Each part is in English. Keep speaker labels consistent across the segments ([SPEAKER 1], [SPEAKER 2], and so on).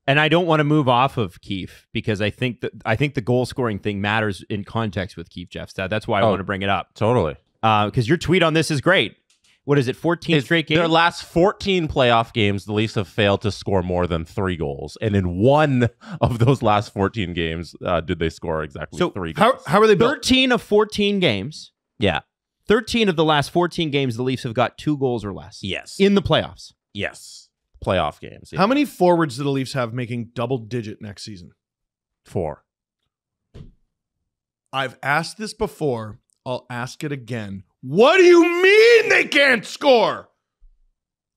[SPEAKER 1] And I don't want to move off of Keefe because I think the goal scoring thing matters in context with Keefe, Jeff. That's why I want to bring it up.
[SPEAKER 2] Totally.
[SPEAKER 1] Because your tweet on this is great. What is it, 14 straight games?
[SPEAKER 2] Their last 14 playoff games, the Leafs have failed to score more than 3 goals. And in one of those last 14 games, did they score exactly 3 goals.
[SPEAKER 3] How are they built?
[SPEAKER 1] 13 of 14 games.
[SPEAKER 2] Yeah.
[SPEAKER 1] 13 of the last 14 games, the Leafs have got 2 goals or less.
[SPEAKER 2] Yes.
[SPEAKER 1] In the playoffs.
[SPEAKER 2] Yes. Playoff games. Yeah.
[SPEAKER 3] How many forwards do the Leafs have making double-digit next season?
[SPEAKER 2] 4.
[SPEAKER 3] I've asked this before. I'll ask it again. What do you mean they can't score?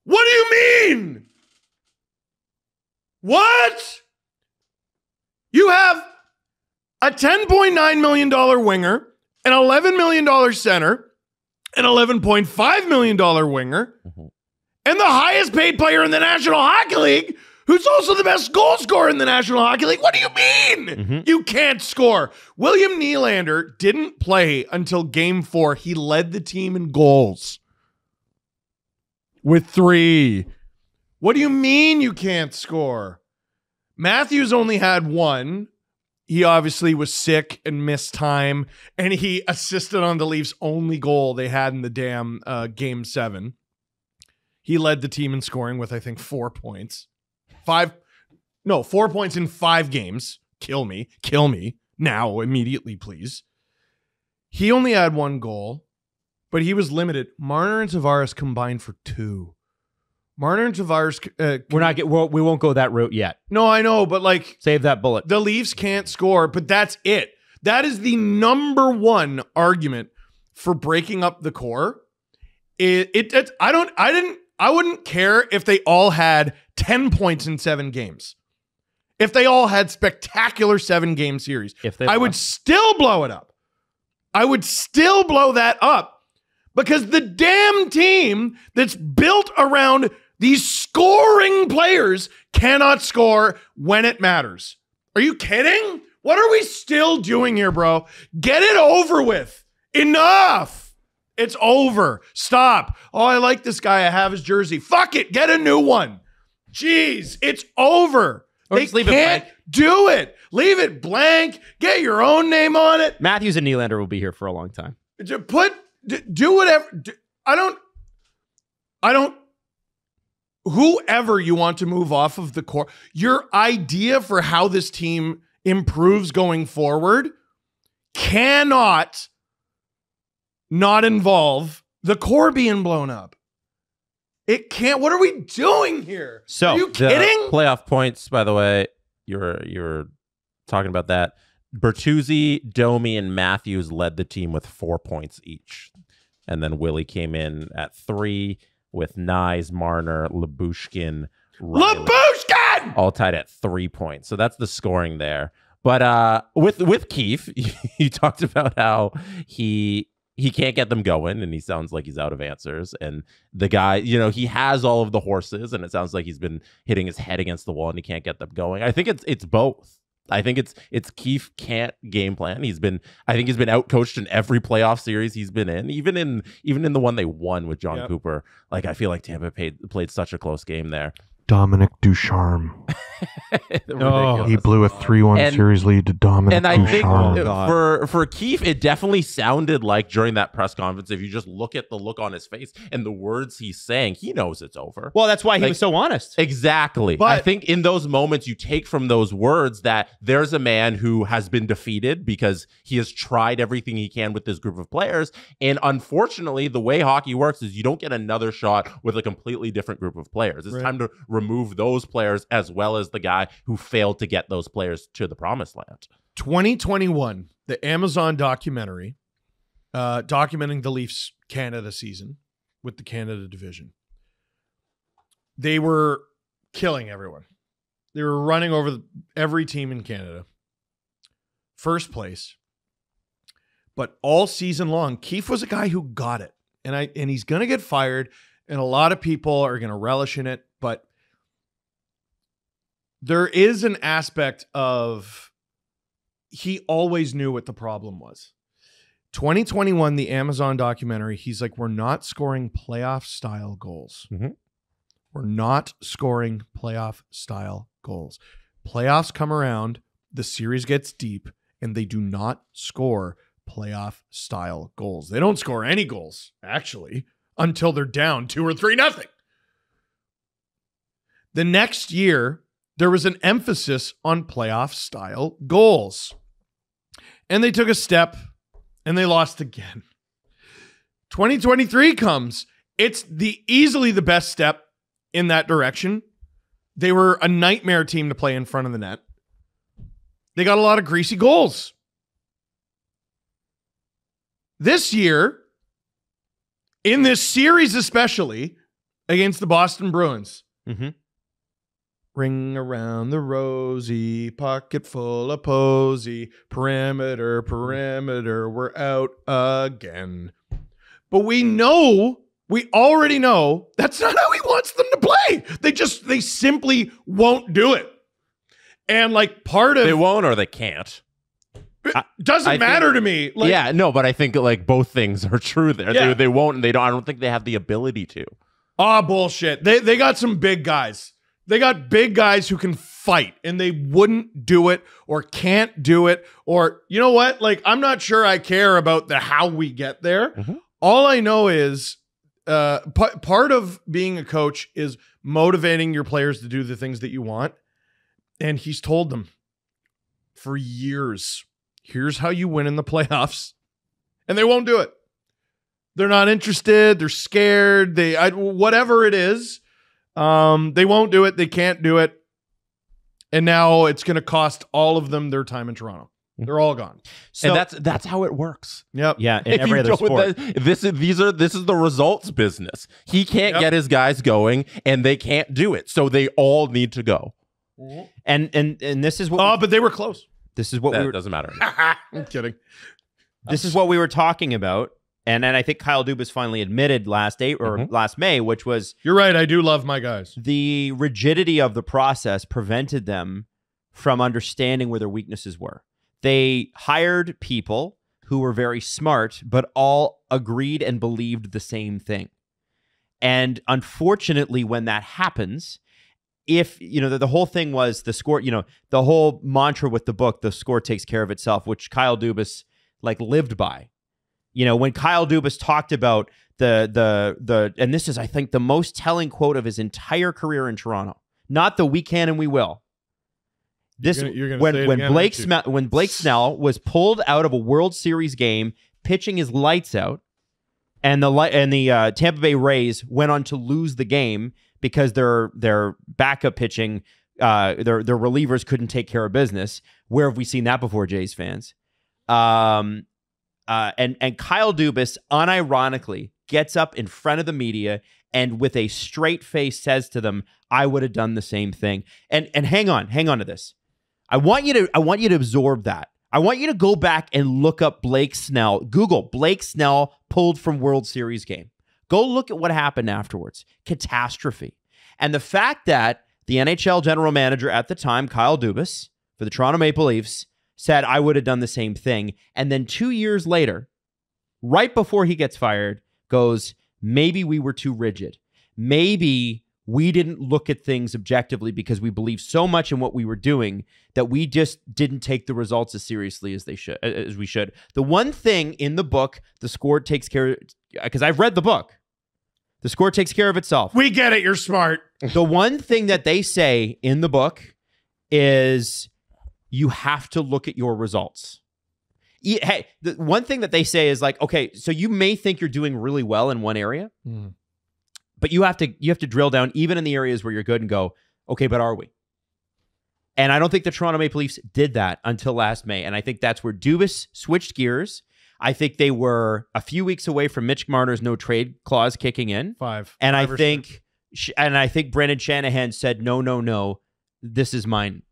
[SPEAKER 3] What do you mean? What? You have a $10.9 million winger, an $11 million center, an $11.5 million winger, and the highest paid player in the National Hockey League, who's also the best goal scorer in the National Hockey League. What do you mean? You can't score. William Nylander didn't play until Game 4. He led the team in goals with 3. What do you mean you can't score? Matthews only had 1. He obviously was sick and missed time, and he assisted on the Leafs' only goal they had in the damn Game 7. He led the team in scoring with, I think, 4 points. 4 points in 5 games. Kill me now, immediately, please. He only had 1 goal, but he was limited. Marner and Tavares combined for 2. Marner and Tavares.
[SPEAKER 1] We won't go that route yet.
[SPEAKER 3] No, I know, but like,
[SPEAKER 1] save that bullet.
[SPEAKER 3] The Leafs can't score, but that's it. That is the number one argument for breaking up the core. I wouldn't care if they all had 10 points in 7 games. If they all had spectacular 7-game series, I would still blow it up. I would still blow that up because the damn team that's built around these scoring players cannot score when it matters. Are you kidding? What are we still doing here, bro? Get it over with. Enough. It's over. Stop. Oh, I like this guy. I have his jersey. Fuck it. Get a new one. Jeez, it's over.
[SPEAKER 1] Or
[SPEAKER 3] They
[SPEAKER 1] just leave it
[SPEAKER 3] can't
[SPEAKER 1] blank.
[SPEAKER 3] do it. Leave it blank. Get your own name on it.
[SPEAKER 1] Matthews and Nylander will be here for a long time.
[SPEAKER 3] Do whatever. I don't. Whoever you want to move off of the core, your idea for how this team improves going forward cannot not involve the core being blown up. It can't. What are we doing here?
[SPEAKER 1] So,
[SPEAKER 3] are you kidding?
[SPEAKER 2] Playoff points, by the way, you're talking about that. Bertuzzi, Domi, and Matthews led the team with 4 points each. And then Willie came in at 3 with Nyes, Marner, Lyubushkin, Riley, all tied at 3 points. So that's the scoring there. But with Keefe, you talked about how he can't get them going, and he sounds like he's out of answers. And the guy, he has all of the horses, and it sounds like he's been hitting his head against the wall, and he can't get them going. I think it's both. I think it's Keefe can't game plan. I think he's been outcoached in every playoff series he's been in, even in the one they won with John Cooper. Like, I feel like Tampa played such a close game there.
[SPEAKER 4] Dominic Ducharme. He blew a 3-1 series lead to Dominic
[SPEAKER 2] And I
[SPEAKER 4] Ducharme.
[SPEAKER 2] think for Keefe, it definitely sounded like during that press conference, if you just look at the look on his face and the words he's saying, he knows it's over.
[SPEAKER 1] Well, that's why he was so honest.
[SPEAKER 2] Exactly. But I think in those moments, you take from those words that there's a man who has been defeated because he has tried everything he can with this group of players. And unfortunately, the way hockey works is you don't get another shot with a completely different group of players. It's time to remove those players as well as the guy who failed to get those players to the promised land.
[SPEAKER 3] 2021, the Amazon documentary documenting the Leafs Canada season with the Canada division. They were killing everyone. They were running over every team in Canada. First place. But all season long, Keefe was a guy who got it. And he's going to get fired, and a lot of people are going to relish in it, but there is an aspect of he always knew what the problem was. 2021, the Amazon documentary, he's like, we're not scoring playoff style goals.
[SPEAKER 2] Mm-hmm.
[SPEAKER 3] We're not scoring playoff style goals. Playoffs come around, the series gets deep, and they do not score playoff-style goals. They don't score any goals, actually, until they're down 2 or 3-0. The next year, there was an emphasis on playoff-style goals. And they took a step, and they lost again. 2023 comes. It's easily the best step in that direction. They were a nightmare team to play in front of the net. They got a lot of greasy goals. This year, in this series especially, against the Boston Bruins, ring around the rosy, pocket full of posy, perimeter, we're out again. But we already know that's not how he wants them to play. They simply won't do it. And like part of...
[SPEAKER 2] They won't or they can't.
[SPEAKER 3] Doesn't matter to me. Like,
[SPEAKER 2] yeah, no, but I think like both things are true there.
[SPEAKER 3] Yeah.
[SPEAKER 2] They won't and they don't. I don't think they have the ability to.
[SPEAKER 3] Bullshit. They got some big guys. They got big guys who can fight, and they wouldn't do it or can't do it. Or, you know what? Like, I'm not sure I care about the how we get there. All I know is part of being a coach is motivating your players to do the things that you want. And he's told them for years, here's how you win in the playoffs. And they won't do it. They're not interested. They're scared. Whatever it is, they won't do it. They can't do it. And now it's going to cost all of them their time in Toronto. They're all gone.
[SPEAKER 2] So, and that's how it works.
[SPEAKER 3] Yep.
[SPEAKER 1] Yeah. In every other sport.
[SPEAKER 2] This is the results business. He can't get his guys going, and they can't do it. So they all need to go.
[SPEAKER 1] And this is what.
[SPEAKER 3] But they were close.
[SPEAKER 1] This is what
[SPEAKER 2] doesn't matter.
[SPEAKER 3] I'm kidding.
[SPEAKER 1] This is what we were talking about. And then I think Kyle Dubas finally admitted last May, which was...
[SPEAKER 3] You're right. I do love my guys.
[SPEAKER 1] The rigidity of the process prevented them from understanding where their weaknesses were. They hired people who were very smart, but all agreed and believed the same thing. And unfortunately, when that happens, if, the whole thing was the score, the whole mantra with the book, the score takes care of itself, which Kyle Dubas lived by. When Kyle Dubas talked about and this is, I think, the most telling quote of his entire career in Toronto, not the we can and we will. When Blake Snell was pulled out of a World Series game, pitching his lights out, and the Tampa Bay Rays went on to lose the game because their backup pitching, their relievers couldn't take care of business. Where have we seen that before, Jays fans? And Kyle Dubas unironically gets up in front of the media and with a straight face says to them, "I would have done the same thing." And hang on to this. I want you to absorb that. I want you to go back and look up Blake Snell. Google Blake Snell pulled from World Series game. Go look at what happened afterwards. Catastrophe. And the fact that the NHL general manager at the time, Kyle Dubas, for the Toronto Maple Leafs, said, "I would have done the same thing." And then 2 years later, right before he gets fired, goes, "Maybe we were too rigid. Maybe we didn't look at things objectively because we believed so much in what we were doing that we just didn't take the results as seriously as we should." The one thing in the book, the score takes care, because I've read the book, the score takes care of itself.
[SPEAKER 3] We get it. You're smart.
[SPEAKER 1] The one thing that they say in the book is you have to look at your results. Hey, the one thing that they say is okay, so you may think you're doing really well in one area, but you have to drill down even in the areas where you're good and go, okay, but are we? And I don't think the Toronto Maple Leafs did that until last May. And I think that's where Dubas switched gears. I think they were a few weeks away from Mitch Marner's no trade clause kicking in. And I think Brendan Shanahan said, no, this is mine.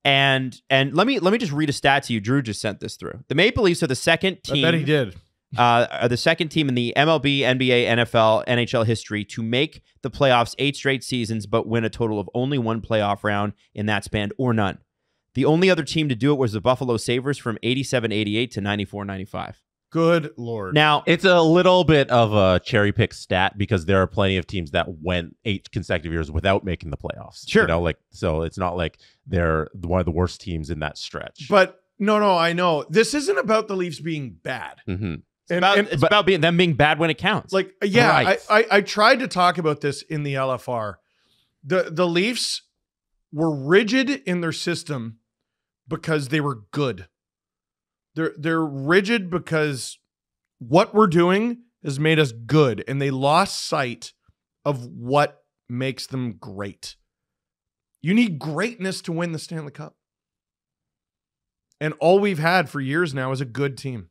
[SPEAKER 1] And let me just read a stat to you. Drew just sent this through. The Maple Leafs are the second team.
[SPEAKER 3] I bet he did.
[SPEAKER 1] Are the second team in the MLB, NBA, NFL, NHL history to make the playoffs 8 straight seasons, but win a total of only 1 playoff round in that span or none. The only other team to do it was the Buffalo Sabres from 87-88 to 94-95.
[SPEAKER 3] Good Lord.
[SPEAKER 1] Now,
[SPEAKER 2] it's a little bit of a cherry pick stat because there are plenty of teams that went 8 consecutive years without making the playoffs.
[SPEAKER 1] Sure.
[SPEAKER 2] You know, like, so it's not like they're one of the worst teams in that stretch.
[SPEAKER 3] But no, I know. This isn't about the Leafs being bad.
[SPEAKER 2] Mm-hmm.
[SPEAKER 1] It's about them being bad when it counts.
[SPEAKER 3] Like, yeah,
[SPEAKER 2] Right.
[SPEAKER 3] I tried to talk about this in the LFR. The Leafs were rigid in their system because they were good. They're rigid because what we're doing has made us good, and they lost sight of what makes them great. You need greatness to win the Stanley Cup. And all we've had for years now is a good team.